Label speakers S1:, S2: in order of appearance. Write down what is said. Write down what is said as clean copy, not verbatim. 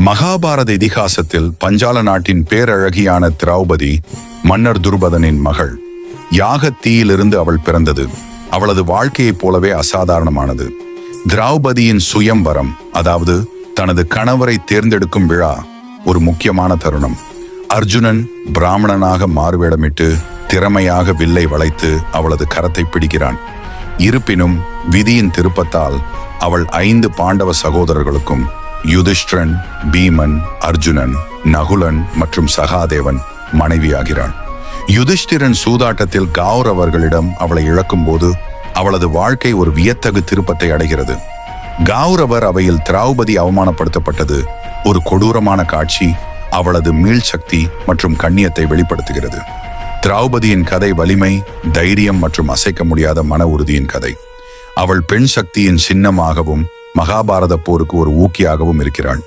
S1: மகாபாரத இதிகாசத்தில் பஞ்சால நாட்டின் பேரழகியான திரௌபதி மன்னர் துருபதனின் மகள். யாகத் தீயிலிருந்து அவள் பிறந்தது. அவளது வாழ்க்கையைப் போலவே அசாதாரணமானது. திரௌபதியின் சுயம்வரம், அதாவது தனது கணவரை தேர்ந்தெடுக்கும் விழா, ஒரு முக்கியமான தருணம். அர்ஜுனன் பிராமணனாக மாறுவேடமிட்டு திறமையாக வில்லை வளைத்து அவளது கரத்தை பிடிக்கிறான். இருப்பினும் விதியின் திருப்பத்தால் அவள் 5 பாண்டவ சகோதரர்களுக்கும், யுதிஷ்டிரன், பீமன், அர்ஜுனன், நகுலன் மற்றும் சகாதேவன் மனைவியாகிறாள். யுதிஷ்டிரன் சூதாட்டத்தில் கௌரவர்களிடம் அவளை இழக்கும்போது அவளது வாழ்க்கை ஒரு வியத்தகு திருப்பத்தை அடைகிறது. கௌரவர் அவையில் திரௌபதி அவமானப்படுத்தப்பட்டது ஒரு கொடூரமான காட்சி அவளது மீள்சக்தி மற்றும் கண்ணியத்தை வெளிப்படுத்துகிறது. திரௌபதியின் கதை வலிமை, தைரியம் மற்றும் அசைக்க முடியாத மன உறுதியின் கதை. அவள் பெண் சக்தியின் சின்னமாகவும் மகாபாரத போருக்கு ஒரு ஊக்கியாகவும் இருக்கிறாள்.